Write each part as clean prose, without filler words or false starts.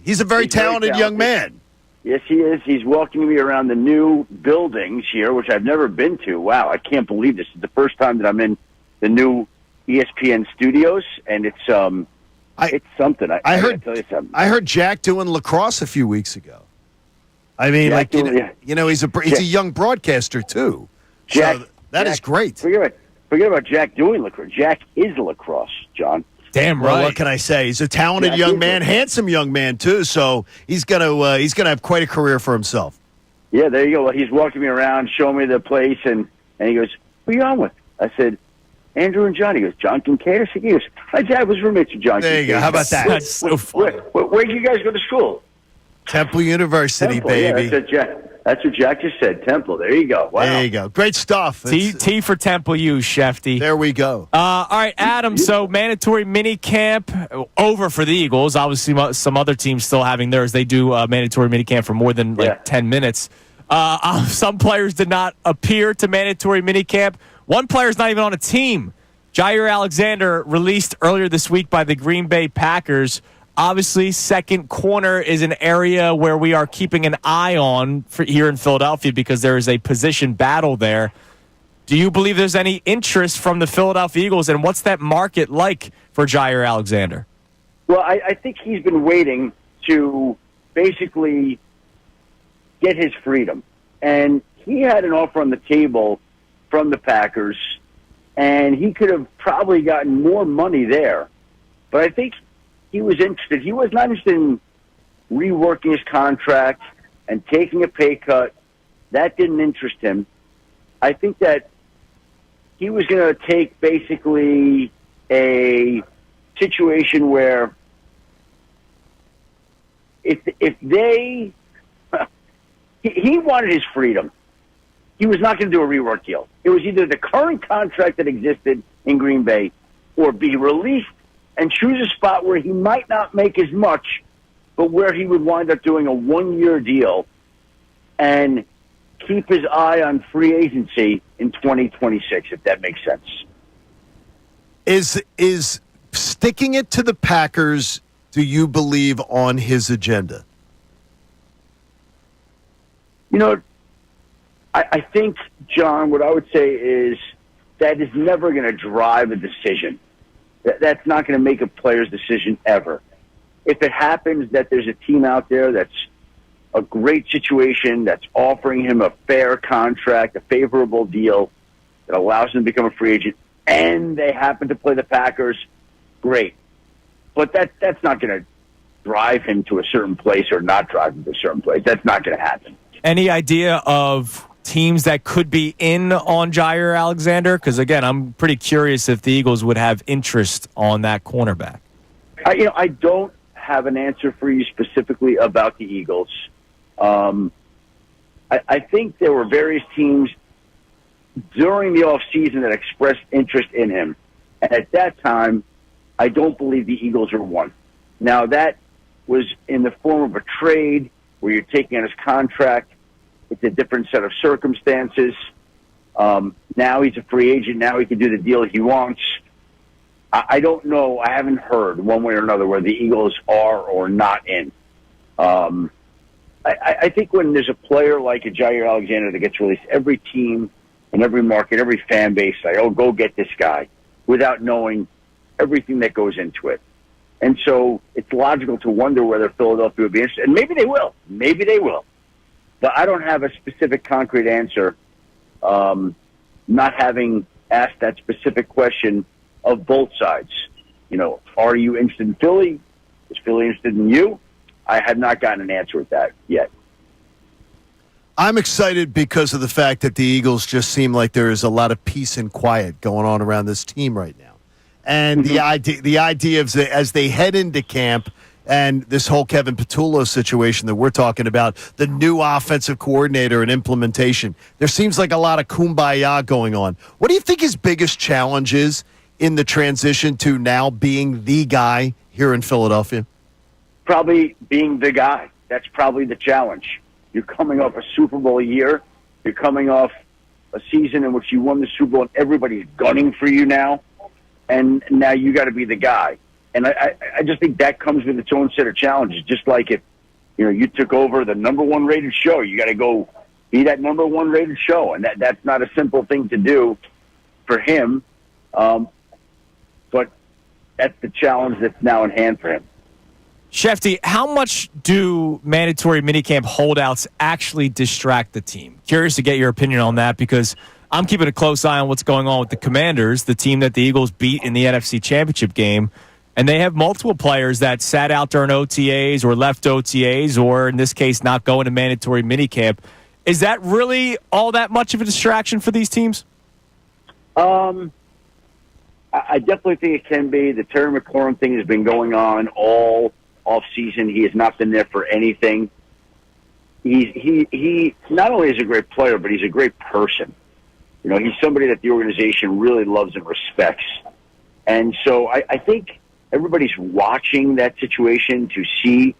He's a very talented young man. Yes, he is. He's welcoming me around the new buildings here, which I've never been to. Wow, I can't believe this is the first time that I'm in the new ESPN studios, and it's something. I heard. Tell you something. I heard Jack doing lacrosse a few weeks ago. I mean, Jack he's a young broadcaster too. Jack, so that is great. Forget about Jack doing lacrosse. Jack is lacrosse, John. Damn right. Well, what can I say? He's a talented young man, handsome young man too. So he's gonna have quite a career for himself. Yeah, there you go. Well, he's walking me around, showing me the place, and he goes, "Who are you on with?" I said, "Andrew and John." He goes, "John Kincade?" He goes, "My dad was roommates with John." There you go. How about that? That's so funny. Where did you guys go to school? Temple University, baby. Yeah, that's what Jack just said. Temple. There you go. Wow. There you go. Great stuff. T for Temple U, Schefty. There we go. All right, Adam. So mandatory mini camp over for the Eagles. Obviously, some other teams still having theirs. They do mandatory mini camp for more than 10 minutes. Some players did not appear to mandatory mini camp. One player is not even on a team. Jaire Alexander, released earlier this week by the Green Bay Packers. Obviously, second corner is an area where we are keeping an eye on here in Philadelphia because there is a position battle there. Do you believe there's any interest from the Philadelphia Eagles, and what's that market like for Jaire Alexander? Well, I think he's been waiting to basically get his freedom. And he had an offer on the table from the Packers, and he could have probably gotten more money there. But I think he was interested. He was not interested in reworking his contract and taking a pay cut. That didn't interest him. I think that he was going to take basically a situation where if they he wanted his freedom. He was not going to do a rework deal. It was either the current contract that existed in Green Bay or be released and choose a spot where he might not make as much, but where he would wind up doing a one-year deal and keep his eye on free agency in 2026, if that makes sense. Is sticking it to the Packers, do you believe, on his agenda? You know, I think, John, what I would say is that is never going to drive a decision. That's not going to make a player's decision ever. If it happens that there's a team out there that's a great situation, that's offering him a fair contract, a favorable deal that allows him to become a free agent, and they happen to play the Packers, great. But that's not going to drive him to a certain place or not drive him to a certain place. That's not going to happen. Any idea of teams that could be in on Jaire Alexander? Because, again, I'm pretty curious if the Eagles would have interest on that cornerback. I don't have an answer for you specifically about the Eagles. I think there were various teams during the offseason that expressed interest in him. And at that time, I don't believe the Eagles are one. Now, that was in the form of a trade where you're taking on his contract. It's a different set of circumstances. Now he's a free agent. Now he can do the deal he wants. I don't know. I haven't heard one way or another where the Eagles are or not in. I think when there's a player like a Jaire Alexander that gets released, every team and every market, every fan base say, oh, go get this guy, without knowing everything that goes into it. And so it's logical to wonder whether Philadelphia would be interested. And maybe they will. Maybe they will. But I don't have a specific concrete answer, not having asked that specific question of both sides. You know, are you interested in Philly? Is Philly interested in you? I have not gotten an answer with that yet. I'm excited because of the fact that the Eagles just seem like there is a lot of peace and quiet going on around this team right now. And the idea of as they head into camp and this whole Kevin Patullo situation that we're talking about, the new offensive coordinator and implementation, there seems like a lot of kumbaya going on. What do you think his biggest challenge is in the transition to now being the guy here in Philadelphia? Probably being the guy. That's probably the challenge. You're coming off a Super Bowl year. You're coming off a season in which you won the Super Bowl and everybody's gunning for you now. And now you got to be the guy. And I just think that comes with its own set of challenges. Just like if you took over the number one rated show, you got to go be that number one rated show, and that's not a simple thing to do for him. But that's the challenge that's now in hand for him. Schefter, how much do mandatory minicamp holdouts actually distract the team? Curious to get your opinion on that, because I'm keeping a close eye on what's going on with the Commanders, the team that the Eagles beat in the NFC Championship game. And they have multiple players that sat out during OTAs or left OTAs, or in this case, not going to mandatory minicamp. Is that really all that much of a distraction for these teams? I definitely think it can be. The Terry McLaurin thing has been going on all offseason. He has not been there for anything. He not only is a great player, but he's a great person. He's somebody that the organization really loves and respects. And so I think everybody's watching that situation to see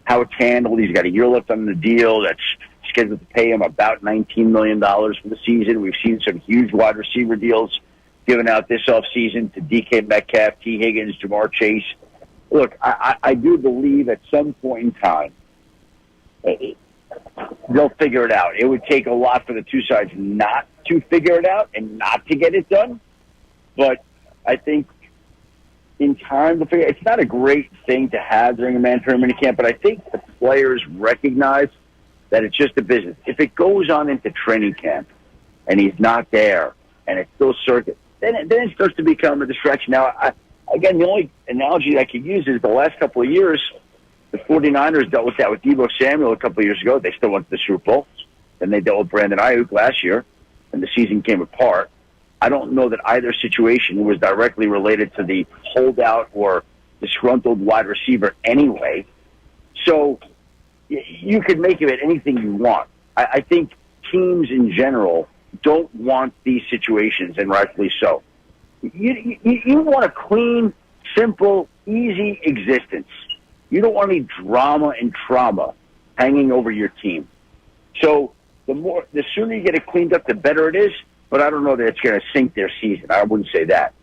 how it's handled. He's got a year left on the deal. That's scheduled to pay him about $19 million for the season. We've seen some huge wide receiver deals given out this offseason to DK Metcalf, T. Higgins, Jamar Chase. Look, I do believe at some point in time they'll figure it out. It would take a lot for the two sides not to figure it out and not to get it done. But I think in time to figure it's not a great thing to have during a mandatory minicamp, but I think the players recognize that it's just a business. If it goes on into training camp and he's not there and it's still circuit, then it starts to become a distraction. Now, again, the only analogy I could use is the last couple of years, the 49ers dealt with that with Deebo Samuel a couple of years ago. They still went to the Super Bowl. Then they dealt with Brandon Ayuk last year, and the season came apart. I don't know that either situation was directly related to the holdout or disgruntled wide receiver anyway. So you could make of it anything you want. I think teams in general don't want these situations, and rightfully so. You want a clean, simple, easy existence. You don't want any drama and trauma hanging over your team. So the sooner you get it cleaned up, the better it is. But I don't know that it's going to sink their season. I wouldn't say that.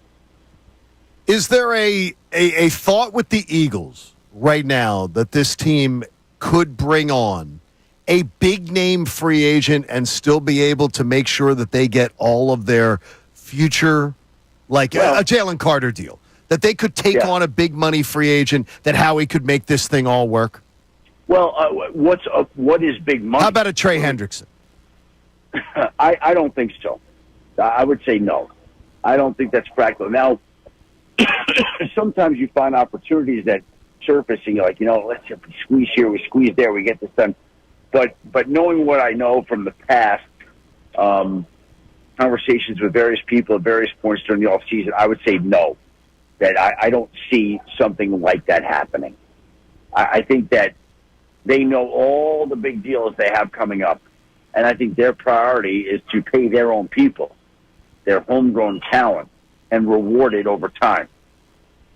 Is there a thought with the Eagles right now that this team could bring on a big-name free agent and still be able to make sure that they get all of their future, like a Jalen Carter deal, that they could take on a big-money free agent, that Howie could make this thing all work? Well, what is big money? How about a Trey Hendrickson? I don't think so. I would say no. I don't think that's practical. Now, sometimes you find opportunities that surface and you're like, let's squeeze here, we squeeze there, we get this done. But knowing what I know from the past, conversations with various people at various points during the offseason, I would say no, that I don't see something like that happening. I think that they know all the big deals they have coming up, and I think their priority is to pay their own people, their homegrown talent, and reward it over time.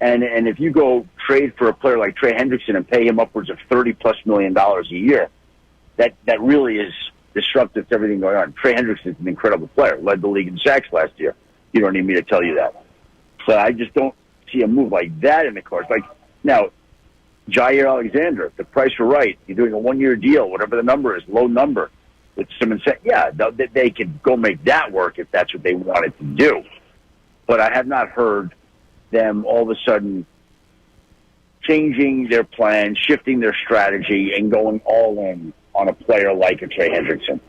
And if you go trade for a player like Trey Hendrickson and pay him upwards of $30+ million a year, that really is disruptive to everything going on. Trey Hendrickson is an incredible player, led the league in sacks last year. You don't need me to tell you that. So I just don't see a move like that in the cards. Like now, Jaire Alexander, if the price were right, you're doing a 1-year deal, whatever the number is, low number, with some incentive. Yeah, they could go make that work if that's what they wanted to do. But I have not heard them all of a sudden changing their plan, shifting their strategy, and going all in on a player like a Trey Hendrickson.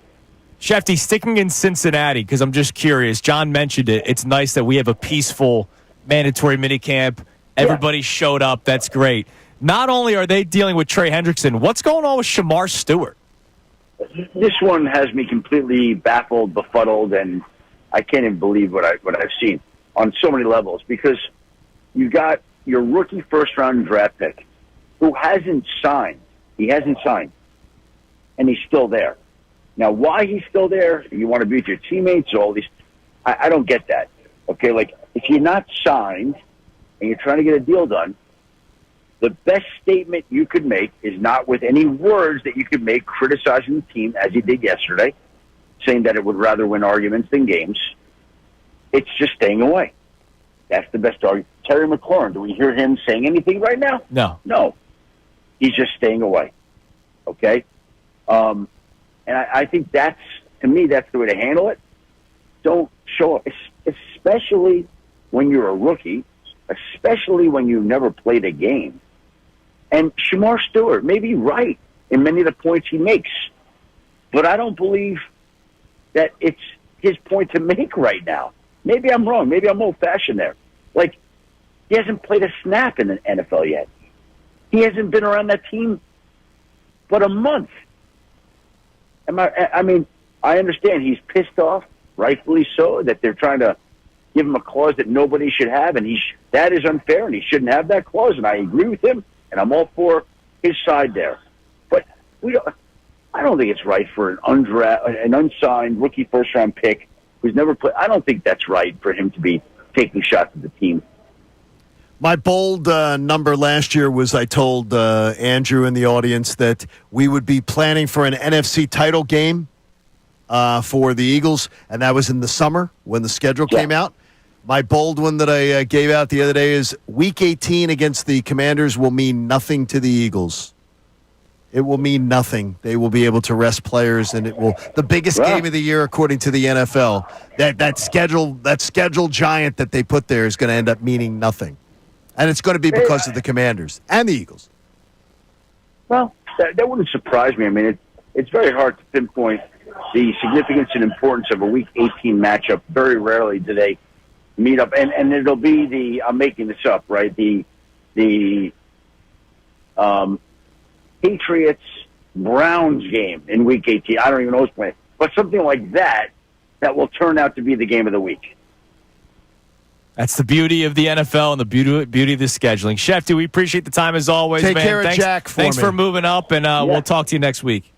Schefter, sticking in Cincinnati, because I'm just curious. John mentioned it. It's nice that we have a peaceful mandatory minicamp. Everybody showed up. That's great. Not only are they dealing with Trey Hendrickson, what's going on with Shamar Stewart? This one has me completely baffled, befuddled, and I can't even believe what I've seen on so many levels, because you got your rookie first-round draft pick who hasn't signed. He hasn't signed, and he's still there. Now, why he's still there, you want to be with your teammates, or all these, I don't get that. Okay, like, if you're not signed and you're trying to get a deal done, the best statement you could make is not with any words that you could make criticizing the team, as you did yesterday, saying that it would rather win arguments than games. It's just staying away. That's the best argument. Terry McLaurin, do we hear him saying anything right now? No. No. He's just staying away. Okay? And I think to me, that's the way to handle it. Don't show up, especially when you're a rookie, especially when you've never played a game. And Shamar Stewart may be right in many of the points he makes, but I don't believe that it's his point to make right now. Maybe I'm wrong. Maybe I'm old-fashioned there. Like, he hasn't played a snap in the NFL yet. He hasn't been around that team but a month. I mean, I understand he's pissed off, rightfully so, that they're trying to give him a clause that nobody should have, and that is unfair, and he shouldn't have that clause, and I agree with him, and I'm all for his side there. But I don't think it's right for an unsigned rookie first-round pick who's never played. I don't think that's right for him to be taking shots at the team. My bold number last year was I told Andrew in the audience that we would be planning for an NFC title game for the Eagles, and that was in the summer when the schedule came out. My bold one that I gave out the other day is Week 18 against the Commanders will mean nothing to the Eagles. It will mean nothing. They will be able to rest players, and it will the biggest game of the year according to the NFL. That schedule giant that they put there is going to end up meaning nothing, and it's going to be because of the Commanders and the Eagles. Well, that wouldn't surprise me. I mean, it's very hard to pinpoint the significance and importance of a Week 18 matchup. Very rarely do they meet up, and it'll be I'm making this up, right? The Patriots-Browns game in Week 18. I don't even know who's playing. But something like that will turn out to be the game of the week. That's the beauty of the NFL and the beauty of the scheduling. Schefter, we appreciate the time as always, Take man. care of Jack for Thanks me. for moving up, and we'll talk to you next week.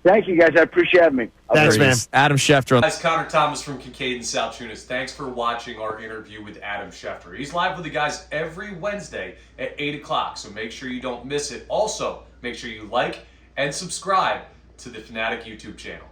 Thank you, guys. I appreciate having me. Thanks, man. Adam Schefter. Guys, Connor Thomas from Kincade and Salciunas. Thanks for watching our interview with Adam Schefter. He's live with the guys every Wednesday at 8 o'clock, so make sure you don't miss it. Also, make sure you like and subscribe to the Fanatic YouTube channel.